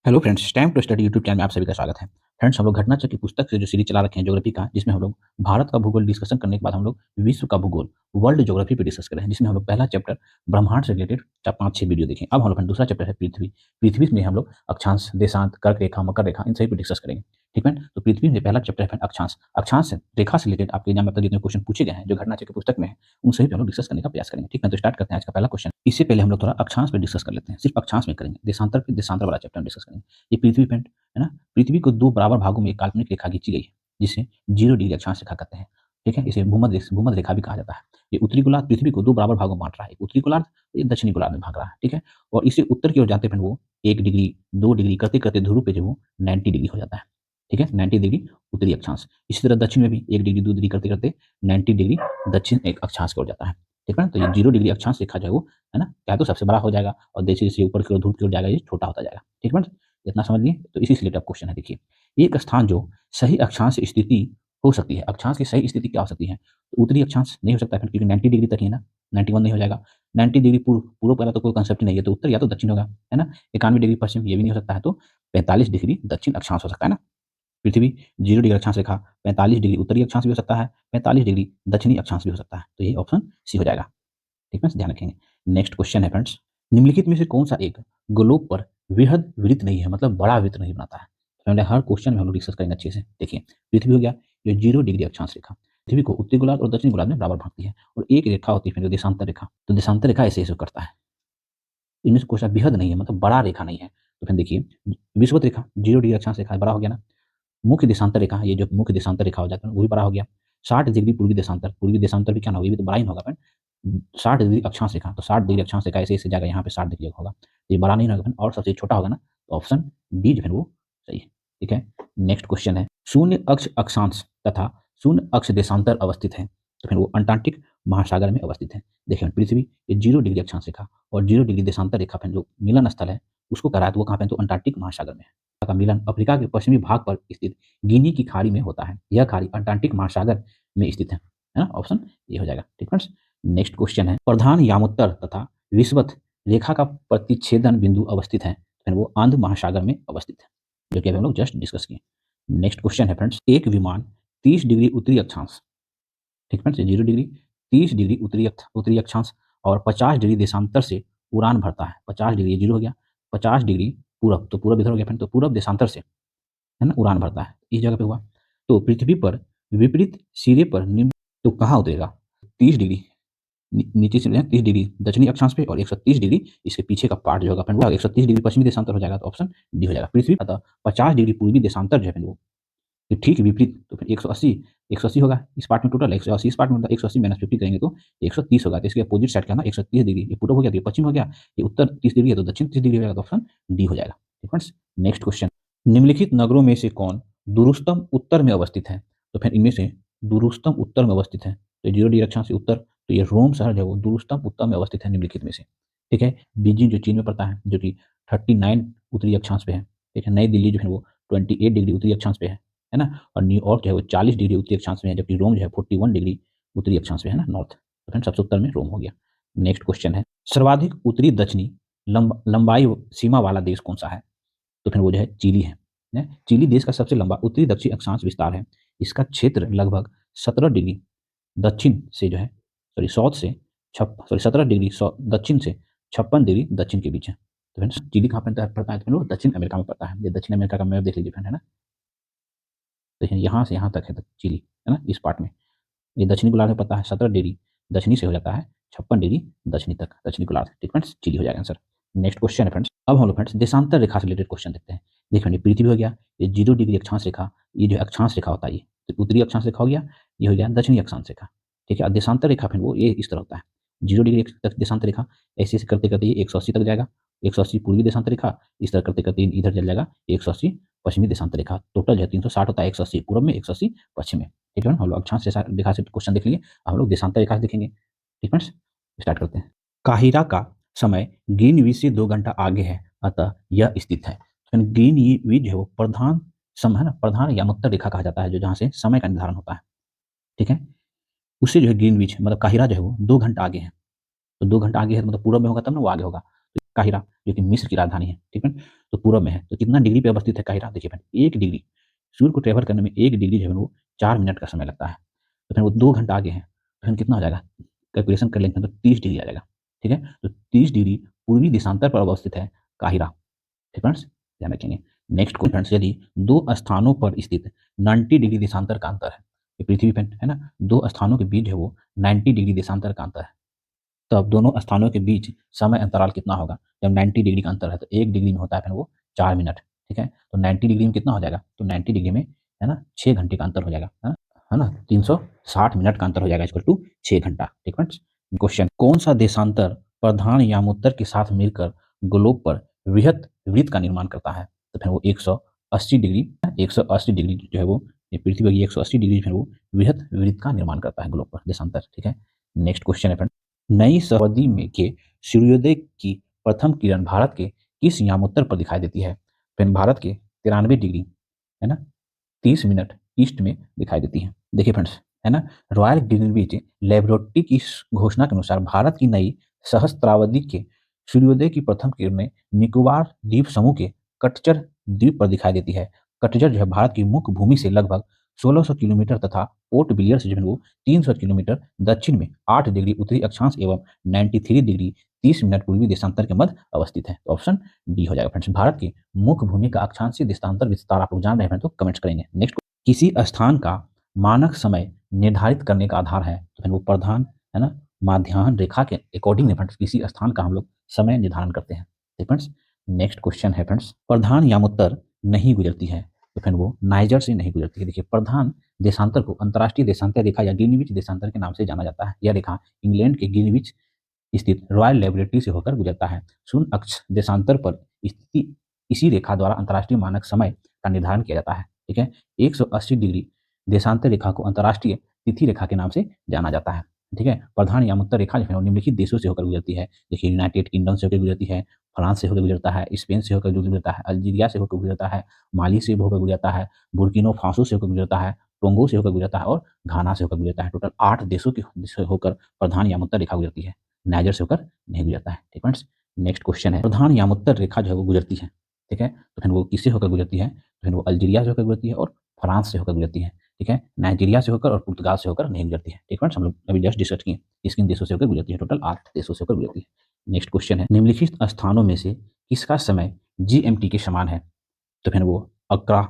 Hello friends, time to study YouTube channel में आप सभी का स्वागत है। फ्रेंड्स, हम लोग घटना चक्र की पुस्तक से जो सीरीज चला रखे हैं ज्योग्राफी का, जिसमें हम लोग भारत का भूगोल डिस्कशन करने के बाद हम लोग विश्व का भूगोल वर्ल्ड ज्योग्राफी पे डिस्कस कर रहे हैं, जिसमें हम लोग पहला चैप्टर ब्रह्मांड से रिलेटेड 4-5-6 वीडियो देखें। अब हम लोग दूसरा चैप्टर है पृथ्वी। पृथ्वी में हम लोग अक्षांश, देशांत, कर्क रेखा, मकर रेखा, इन सभी पे डिस्कस करेंगे। ठीक है, तो पृथ्वी में पहला चैप्टर है अक्षांश। अक्षांश रेखा से रिलेटेड आपके एग्जाम में अब तक जितने क्वेश्चन पूछे गए हैं जो घटना चक्र की पुस्तक में है, उन सभी पे हम लोग डिस्कस करने का प्रयास करेंगे। ठीक है, तो स्टार्ट करते हैं आज का पहला क्वेश्चन। इससे पहले हम लोग थोड़ा अक्षांश पे डिस्कस कर लेते हैं। सिर्फ अक्षांश में करेंगे, देशांतर पे देशांतर वाला चैप्टर डिस्कस करेंगे। ये पृथ्वी पे है ना, पृथ्वी को दो बराबर भागों में एक काल्पनिक रेखा खींची गई है, जिसे 0 डिग्री अक्षांश रेखा कहते हैं। ठीक है, इसे भूमध्य रेखा भी कहा जाता है। ये उत्तरी गोलार्ध पृथ्वी को दो बराबर भागों में बांट रहा है, एक उत्तरी गोलार्ध, एक दक्षिणी गोलार्ध में भाग रहा है। ठीक है, और इसे उत्तर की ओर जाते हुए वो 1 डिग्री 2 डिग्री करते करते ध्रुव पे जो वो 90 डिग्री हो जाता है। ठीक है, 90 डिग्री उत्तरी अक्षांश। इसी तरह दक्षिण में भी 1 डिग्री 2 डिग्री करते करते 90 डिग्री दक्षिण एक अक्षांश की ओर जाता है। ठीक है ना, तो ये 0 डिग्री अक्षांश रेखा जो है वो, है ना, क्या तो सबसे बड़ा हो जाएगा और जैसे जैसे ऊपर की ओर ध्रुव की ओर जाएगा ये छोटा होता जाएगा। ठीक है, इतना समझ लिए। तो इसी से रिलेटेड क्वेश्चन है, देखिए। एक स्थान जो सही अक्षांश स्थिति हो सकती है, अक्षांश की सही स्थिति क्या हो सकती है? तो उत्तरी अक्षांश नहीं हो सकता है, क्योंकि 90 डिग्री तक ही है ना, 91 नहीं हो जाएगा। 90 डिग्री पूर्व वाला तो कोई कंसेप्ट ही नहीं है, तो उत्तर या तो दक्षिण होगा, है ना। 91 डिग्री पश्चिम ये भी नहीं हो सकता है, तो 45 डिग्री दक्षिण अक्षांश हो सकता है ना। पृथ्वी 0 डिग्री अक्षांश रेखा, 45 डिग्री उत्तरी अक्षांश भी हो सकता है, 45 डिग्री दक्षिणी अक्षांश भी हो सकता है, तो ये ऑप्शन सी हो जाएगा। ठीक है, ध्यान रखेंगे। नेक्स्ट क्वेश्चन है फ्रेंड्स, निम्नलिखित में से कौन सा एक ग्लोब पर वृहद वृत्त नहीं है, मतलब बड़ा वृत्त नहीं बनाता है? तो हमने हर क्वेश्चन में हम लोग डिस्कस करेंगे अच्छे से। देखिए, पृथ्वी हो गया, ये 0 डिग्री अक्षांश रेखा पृथ्वी को उत्तरी गोलार्ध और दक्षिणी गोलार्ध में बराबर भागती है, और एक रेखा होती है फिर देशांतर रेखा, तो देशांतर रेखा ऐसे ऐसे करता है। इनमें से क्वेश्चन वृहद नहीं है, मतलब बड़ा रेखा नहीं है। तो फिर देखिए, विषुवत रेखा 0 डिग्री अक्षांश रेखा बड़ा हो गया ना। मुख्य देशांतर रेखा, ये जो मुख्य देशांतर रेखा हो जाता है वो भी बड़ा हो गया। 60 डिग्री पूर्वी देशांतर भी क्या ना होगा, ये भी तो बड़ा ही होगा फ्रेंड। 60 डिग्री अक्षांश रेखा, तो 60 डिग्री अक्षांश रेखा ऐसे ऐसे जाएगा, यहाँ पे 60 डिग्री होगा, तो ये बड़ा नहीं होगा फ्रेंड, और सबसे छोटा होगा ना, तो ऑप्शन डी जो है वो सही है। ठीक है, नेक्स्ट क्वेश्चन है, शून्य अक्ष अक्षांश तथा शून्य अक्ष देशांतर अवस्थित है, तो फिर वो अंटार्कटिक महासागर में अवस्थित है। देखिए पृथ्वी ये 0 डिग्री अक्षांश रेखा और 0 डिग्री देशांतर रेखा फिर जो मिलन स्थल है उसको करा है, तो वो कहाँ पे है, तो अंटार्कटिक महासागर में है। का मिलन अफ्रीका के पश्चिमी भाग पर स्थित गिनी की खाड़ी में होता है। यह खाड़ी अंटार्कटिक महासागर में स्थित है ना, ऑप्शन ये हो जाएगा। ठीक है, नेक्स्ट क्वेश्चन है, प्रधान यामोत्तर तथा विषुवत रेखा का प्रतिच्छेदन बिंदु अवस्थित है, फिर वो आंध्र महासागर में अवस्थित है, जो कि अभी हम लोग जस्ट डिस्कस किए। नेक्स्ट क्वेश्चन है फ्रेंड्स, एक विमान 30 डिग्री उत्तरी अक्षांश, ठीक है, 0 डिग्री 30 डिग्री उत्तरी अक्षांश और 50 डिग्री देशांतर से उड़ान भरता है। 50 डिग्री 0 हो गया, 50 डिग्री पूरब, तो पूरब इधर हो गया फ्रेंड, तो पूरब देशांतर से, है ना, उड़ान भरता है, इस जगह पे हुआ। तो पृथ्वी पर विपरीत सिरे पर निम्न, तो कहाँ उतरेगा? 30 डिग्री नीचे से 30 डिग्री दक्षिणी अक्षांश पे और 130 डिग्री इसके पीछे का पार्ट जो होगा फ्रेंड वो 130 डिग्री पश्चिमी देशांतर हो जाएगा, तो ऑप्शन डी हो जाएगा। पृथ्वी अतः 50 डिग्री पूर्वी देशांतर जो है फ्रेंड वो तो ठीक विपरीत, तो फिर 180 होगा इस पार्ट में, टोटल 180 इस पार्ट में, 180 माइनस 50 करेंगे तो 130 होगा, तो इसके अपोजिट साइड का ना 130 डिग्री, ये पूर्व हो गया, तो ये पश्चिम हो गया, ये उत्तर 30 डिग्री है तो दक्षिण 30 डिग्री हो जाएगा, तो ऑप्शन डी हो जाएगा। ठीक है, नेक्स्ट क्वेश्चन, निम्नलिखित नगरों में से कौन दूरस्थम उत्तर में अवस्थित है? तो फिर इनमें से दूरस्थम उत्तर में अवस्थित है, तो 0 डिग्री अक्षांश से उत्तर, तो ये रोम शहर जो है वो दूरस्थम उत्तर में अवस्थित है निम्नलिखित में से। ठीक है, बीजिंग जो चीन में पड़ता है, जो कि 39 उत्तरी अक्षांश पे है। ठीक है, नई दिल्ली जो है वो 28 डिग्री उत्तरी अक्षांश पे है ना, और न्यूयॉर्क जो है वो 40 डिग्री उत्तरी अक्षांश में है, जबकि रोम जो है 41 डिग्री उत्तरी अक्षांश में है ना, नॉर्थ। तो फ्रेंड सबसे उत्तर में रोम हो गया। नेक्स्ट क्वेश्चन है, सर्वाधिक उत्तरी दक्षिणी लंबाई सीमा वाला देश कौन सा है? तो फिर वो जो है चिली है। चिली देश का सबसे लंबा उत्तरी दक्षिण अक्षांश विस्तार है। इसका क्षेत्र लगभग 17 डिग्री दक्षिण से जो है, सॉरी साउथ से 17 डिग्री दक्षिण से 56 डिग्री दक्षिण के बीच है। तो फ्रेंड्स चिली कहाँ पड़ता है, तो वो दक्षिण अमेरिका में पड़ता है। ये दक्षिण अमेरिका का मैप देख लीजिए फ्रेंड, है ना, तो यहाँ से यहाँ तक है चिली, है ना, इस पार्ट में ये दक्षिणी गोलार्ध में पड़ता है। 17 डिग्री दक्षिणी से हो जाता है 56 डिग्री दक्षिणी तक दक्षिणी गोलार्ध। ठीक फ्रेंड्स, चिली हो जाएगा आंसर। नेक्स्ट क्वेश्चन है फ्रेंड्स, अब हम लोग फ्रेंड्स देशांतर रेखा से रिलेटेड क्वेश्चन देखते हैं। देखिए पृथ्वी हो गया, ये 0 डिग्री अक्षांश रेखा, ये जो अक्षांश रेखा होता है ये तो उत्तरी अक्षांश रेखा हो गया, ये हो गया दक्षिणी अक्षांश रेखा। ठीक है, और देशांतर रेखा फिर वो ये इस तरह होता है, 0 डिग्री तक देशांतर रेखा, ऐसे ऐसे करते करते ये 180 तक जाएगा, 180 पूर्वी देशांतर रेखा, इस तरह करते करते इधर चल जाएगा 180 पश्चिमी देशांतर रेखा। टोटल जो है 360 होता है, 180 पूर्व में, 180 पश्चिम में। ठीक है, हम लोग अक्षांश रेखा से क्वेश्चन देख लिए, हम लोग देशांतर रेखा से देखेंगे। ठीक है, स्टार्ट करते हैं। काहिरा का समय ग्रीनविच से 2 घंटा आगे है, अतः यह स्थित है। ग्रीनविच जो है वो प्रधान समय है ना, प्रधान यामोत्तर रेखा कहा जाता है, जो जहाँ से समय का निर्धारण होता है। ठीक है, उससे जो है ग्रीनविच मतलब काहिरा जो है वो 2 घंटा आगे है, तो 2 घंटा आगे है तो मतलब पूर्व में होगा तब ना वो आगे होगा। काहिरा, जो कि मिस्र की राजधानी है, ठीक है। तो पूरब में है, तो कितना डिग्री पे अवस्थित है काहिरा? देखिए फ्रेंड, 1 डिग्री, सूर्य को ट्रैवल करने में 1 डिग्री जो है वो 4 मिनट का समय लगता है। तो फिर वो 2 घंटा आगे है, तो फिर कितना हो जाएगा? कैलकुलेशन कर लेंगे तो 30 डिग्री आ जाएगा, ठीक है। तो 30 डिग्री पूर्वी देशांतर पर अवस्थित है काहिरा, ठीक फ्रेंड्स, ध्यान रखेंगे। नेक्स्ट क्वेश्चन फ्रेंड्स, यदि 2 स्थानों पर स्थित 90 डिग्री देशांतर का अंतर है, ये पृथ्वी पे है ना, 2 स्थानों के बीच है वो 90 डिग्री देशांतर का अंतर है, तो अब दोनों स्थानों के बीच समय अंतराल कितना होगा? जब 90 डिग्री का अंतर है तो 1 डिग्री में होता है फिर वो 4 मिनट, ठीक है। तो 90 डिग्री में कितना हो जाएगा? तो 90 डिग्री में है ना 6 घंटे का अंतर हो जाएगा, है ना, 360 मिनट का अंतर हो जाएगा, इक्वल टू 6 घंटा, ठीक है। क्वेश्चन, कौन सा देशांतर प्रधान यामोत्तर के साथ मिलकर ग्लोब पर वृहत वृत्त का निर्माण करता है? तो फिर वो 180 डिग्री, 180 डिग्री जो है वो, ये पृथ्वी की 180 डिग्री फिर वो वृहत वृत्त का निर्माण करता है ग्लोब पर देशांतर, ठीक है। नेक्स्ट क्वेश्चन है फ्रेंड, नई शताब्दी में के सूर्योदय की प्रथम किरण भारत के किस यामोत्तर पर दिखाई देती है? फिर भारत के 93 डिग्री, है ना, 30 मिनट ईस्ट में दिखाई देती है। देखिए फ्रेंड्स, है ना, रॉयल ग्रीनविच लेबोरेटरी की इस घोषणा के अनुसार भारत की नई सहस्त्रावधि के सूर्योदय की प्रथम किरणें निकोबार द्वीप समूह के कटचर द्वीप पर दिखाई देती है। कटजर जो है भारत की मुख्य भूमि से लगभग 1600 किलोमीटर तथा पोर्ट ब्लियर से जो है वो 300 किलोमीटर दक्षिण में 8 डिग्री उत्तरी अक्षांश एवं 93 डिग्री 30 मिनट पूर्वी देशांतर के मध्य अवस्थित है। तो ऑप्शन डी हो जाएगा फ्रेंड्स। भारत की मुख्य भूमि का अक्षांशीय देशांतर विस्तार आप लोग जान रहे हैं तो कमेंट्स करेंगे। नेक्स्ट, किसी स्थान का मानक समय निर्धारित करने का आधार है, तो फिर वो प्रधान, है ना, माध्याह्न रेखा के अकॉर्डिंग फ्रेंड्स किसी स्थान का हम लोग समय निर्धारण करते हैं, ठीक फ्रेंड्स। नेक्स्ट क्वेश्चन है फ्रेंड्स, प्रधान यामोत्तर नहीं गुजरती है, तो फिर वो नाइजर से नहीं गुजरती है। देखिए, प्रधान देशांतर को अंतर्राष्ट्रीय देशांतर रेखा या ग्रीनविच देशांतर के नाम से जाना जाता है। यह रेखा इंग्लैंड के ग्रीनविच स्थित रॉयल लेबोरेटरी से होकर गुजरता है। शून्य अक्ष देशांतर पर स्थिति इसी रेखा द्वारा अंतर्राष्ट्रीय मानक समय का निर्धारण किया जाता है, ठीक है। 180 डिग्री देशांतर रेखा को अंतर्राष्ट्रीय तिथि रेखा के नाम से जाना जाता है, ठीक है। प्रधान यामोत्तर रेखा जो है वो निम्नलिखित देशों से होकर गुजरती है। देखिए, यूनाइटेड किंगडम से होकर गुजरती है, फ्रांस से होकर गुजरता है, स्पेन से होकर गुजरता है, अल्जीरिया से होकर गुजरता है, माली से होकर गुजरता है, बुर्किनो फासो से होकर गुजरता है, टोंगो से होकर गुजरता है और घाना से होकर गुजरता है। टोटल 8 देशों की से होकर प्रधान यामोत्तर रेखा गुजरती है, नाइजर से होकर नहीं गुजरता है, ठीक फ्रेंड्स। नेक्स्ट क्वेश्चन है, प्रधान यामोत्तर रेखा जो है वो गुजरती है, ठीक है, तो फिर वो किससे होकर गुजरती है? तो फिर वो अल्जीरिया से होकर गुजरती है और फ्रांस से होकर गुजरती है, ठीक है। नाइजीरिया से होकर और पुर्तगाल से होकर नहीं गुजरती है, ठीक फ्रेंड्स। हम लोग अभी जस्ट डिस्कस किए किन देशों से होकर गुजरती है, टोटल 8 देशों से होकर गुजरती है। नेक्स्ट क्वेश्चन है, निम्नलिखित स्थानों में से किसका समय जीएमटी के समान है? तो फिर वो अक्रा,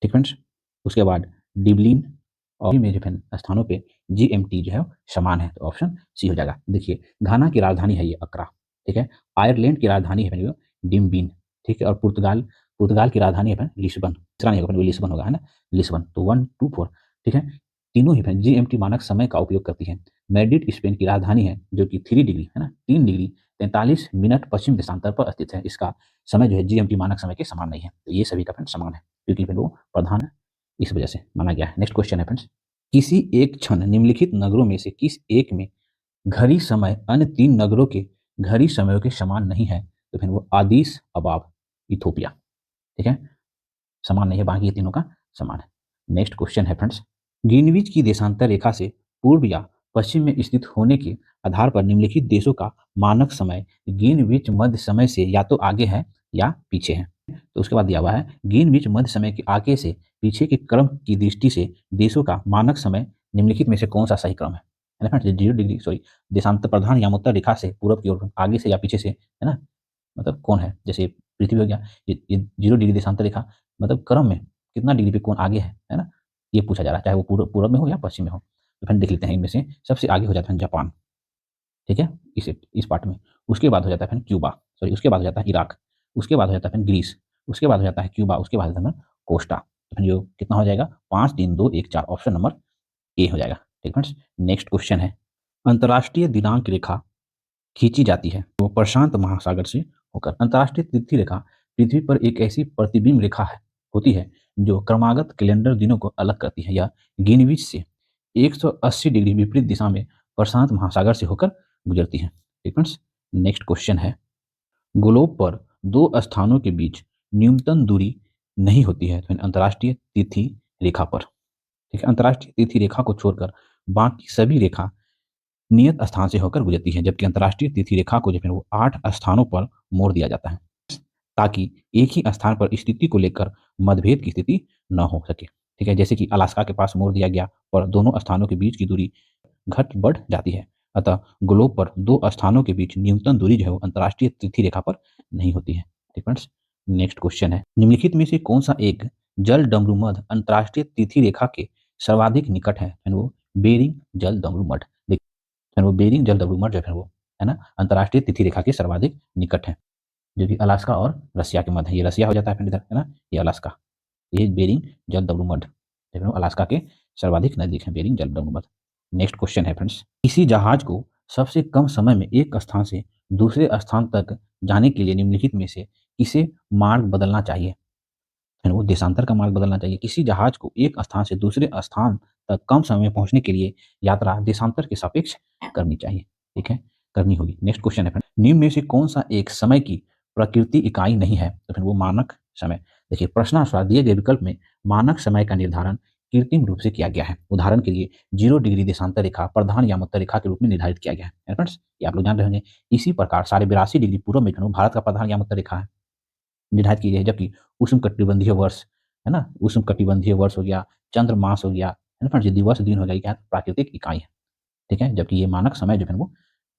ठीक फ्रेंड्स। उसके बाद डिबलिन और में जो है स्थानों पे जीएमटी जो है समान है, तो ऑप्शन सी हो जाएगा। देखिए, घाना की राजधानी है ये अक्रा, ठीक है। आयरलैंड की राजधानी है डिम्बिन, ठीक है। और पुर्तगाल पुर्तगाल की राजधानी है लिस्बन, तीसरा नहीं होगा लिस्बन होगा, है ना, लिस्बन। तो 1 2 4, ठीक है। तीनों ही जीएमटी मानक समय का उपयोग करती है। मैड्रिड स्पेन की राजधानी है जो कि 3 डिग्री, है ना, 3 डिग्री 43 मिनट पश्चिम देशांतर पर स्थित है। इसका समय जो है जीएमटी मानक समय के समान नहीं है, तो ये सभी का फ्रेंड समान है क्योंकि फिर वो प्रधान है, इस वजह से माना गया है। नेक्स्ट क्वेश्चन है फ्रेंड्स, किसी एक क्षण निम्नलिखित नगरों में से किस एक में घड़ी समय अन्य 3 नगरों के घड़ी समयों के समान नहीं है? तो फिर वो आदिस अबाब इथोपिया, ठीक है, समान नहीं है, बाकी ये तीनों का समान है। नेक्स्ट क्वेश्चन है फ्रेंड्स, ग्रीनविच की देशांतर रेखा से पूर्व या पश्चिम में स्थित होने के आधार पर निम्नलिखित देशों का मानक समय ग्रीनविच मध्य समय से या तो आगे है या पीछे है। तो उसके बाद दिया हुआ है, ग्रीनविच मध्य समय के आगे से पीछे के क्रम की दृष्टि से देशों का मानक समय निम्नलिखित में से कौन सा सही क्रम है? है ना फ्रेंड्स, 0 डिग्री सॉरी देशांतर प्रधान यामोत्तर रेखा से पूर्व की ओर आगे से या पीछे से, है ना, मतलब कौन है? जैसे पृथ्वी हो गया, ये 0 डिग्री देशांतर रेखा, मतलब क्रम में कितना डिग्री पे कौन आगे है ना? ये पूछा जा रहा है, चाहे वो पूर्व पूरब में हो या पश्चिम में हो। तो फिर देख लेते हैं, इनमें से सबसे आगे हो जाता है जापान, ठीक है, इस पार्ट में। उसके बाद हो जाता है फिर क्यूबा, सॉरी उसके बाद हो जाता है इराक, उसके बाद हो जाता है फिर ग्रीस, उसके बाद हो जाता है क्यूबा, उसके बाद हो जाता है कोस्टा। तो फिर जो कितना हो जाएगा? 5 3 2 1 4, ऑप्शन नंबर ए हो जाएगा, ठीक फ्रेंड्स। नेक्स्ट क्वेश्चन है, अंतर्राष्ट्रीय दिनांक रेखा खींची जाती है वो प्रशांत महासागर से होकर। अंतर्राष्ट्रीय तिथि रेखा पृथ्वी पर एक ऐसी प्रतिबिंब रेखा है होती है जो क्रमागत कैलेंडर दिनों को अलग करती है। या ग्रीनविच से 180 डिग्री विपरीत दिशा में प्रशांत महासागर से होकर गुजरती है, ठीक फ्रेंड्स। नेक्स्ट क्वेश्चन है, ग्लोब पर 2 स्थानों के बीच न्यूनतम दूरी नहीं होती है तो अंतर्राष्ट्रीय तिथि रेखा पर, ठीक है। अंतर्राष्ट्रीय तिथि रेखा को छोड़कर बाकी सभी रेखा नियत स्थान से होकर गुजरती है, जबकि अंतर्राष्ट्रीय तिथि रेखा को जो है वो 8 स्थानों पर मोड़ दिया जाता है, ताकि एक ही स्थान पर स्थिति को लेकर मतभेद की स्थिति न हो सके। ठीक है, जैसे कि अलास्का के पास मोड़ दिया गया और दोनों स्थानों के बीच की दूरी घट बढ़ जाती है। अतः ग्लोब पर दो स्थानों के बीच न्यूनतम दूरी जो है वो अंतर्राष्ट्रीय तिथि रेखा पर नहीं होती है। ठीक फ्रेंड्स, नेक्स्ट क्वेश्चन है, निम्नलिखित में से कौन सा एक जल डमरू मध्य अंतर्राष्ट्रीय तिथि रेखा के सर्वाधिक निकट है? वो बेरिंग जल डमरू मठ, देखिए वो बेरिंग जल डमरू मठ जो है वो है ना अंतर्राष्ट्रीय तिथि रेखा के सर्वाधिक निकट है, जो कि अलास्का और रसिया के मध्य है। ये रसिया हो जाता है फ्रेंड इधर, है ना, ये अलास्का, ये बेरिंग जल डमरू मठ देख रहे हो अलास्का के सर्वाधिक नजदीक है बेरिंग जल डमरू मठ। नेक्स्ट क्वेश्चन है फ्रेंड्स, किसी जहाज को सबसे कम समय में एक स्थान से दूसरे स्थान तक जाने के लिए निम्नलिखित में से किसे मार्ग बदलना चाहिए? है ना, वो देशांतर का मार्ग बदलना चाहिए। किसी जहाज को एक स्थान से दूसरे स्थान तक कम समय में पहुंचने के लिए यात्रा देशांतर के सापेक्ष करनी चाहिए। ठीक है, करनी होगी। नेक्स्ट क्वेश्चन है फ्रेंड, निम्न में से कौन सा एक समय की प्रकृति इकाई नहीं है? तो फिर वो मानक समय। देखिए प्रश्नानुसार दिए गए विकल्प में मानक समय का निर्धारण कृत्रिम रूप से किया गया है। उदाहरण के लिए 0 डिग्री देशांतर रेखा प्रधान यामोत्तर रेखा के रूप में निर्धारित किया गया है फ्रेंड्स, ये आप लोग जान रहे होंगे। इसी प्रकार 82.5 डिग्री पूर्व में भारत का प्रधान यामोत्तर रेखा है, निर्धारित की गई है, जबकि उष्णकटिबंधीय वर्ष, है ना, उष्णकटिबंधीय वर्ष हो गया, चंद्रमास हो गया, है ना फ्रेंड्स, ये दिवस दिन हो गया, क्या प्राकृतिक इकाई है। ठीक है, जबकि ये मानक समय जो है वो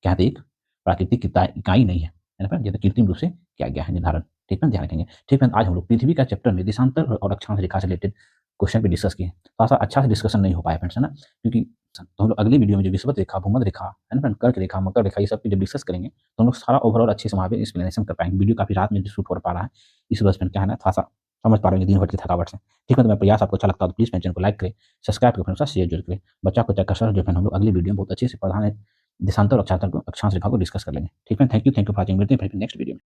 क्या है, एक प्राकृतिक इकाई नहीं है ना फ्रेंड, ये तो कृत्रिम रूप से किया गया है निर्धारण। ठीक है, ध्यान रखेंगे। ठीक है, आज हम लोग पृथ्वी का चैप्टर में देशांतर और अक्षांश रेखा से रिलेटेड क्वेश्चन पे डिस्कस किए। थोड़ा सा अच्छा से डिस्कशन नहीं हो पाया फ्रेंड्स, है ना, क्योंकि तो हम लोग अगली वीडियो में जो विषुवत रेखा, भूमध्य रेखा, है ना फ्रेंड, कर्क रेखा, मकर रेखा, ये सब जब डिस्कस करेंगे तो हम लोग सारा ओवरऑल अच्छे से वहाँ पे एक्सप्लेनेशन कर पाएंगे। वीडियो काफी रात में शूट हो पा रहा है, इस वजह से क्या है ना, थोड़ा सा समझ पा रहे हैं दिन भर की थकावट से। ठीक है, तो मैं प्रयास आपको अच्छा लगता है तो प्लीज मेरे चैनल को लाइक करें, सब्सक्राइब करें, फ्रेंड्स शेयर जरूर करें। बच्चा को कसर जो है हम लोग अगली वीडियो में बहुत अच्छे से प्रधान देशांतर और अक्षांश रेखा को डिस्कस कर लेंगे। ठीक है, थैंक यू फॉर वॉचिंग, मिलते हैं फिर नेक्स्ट वीडियो में।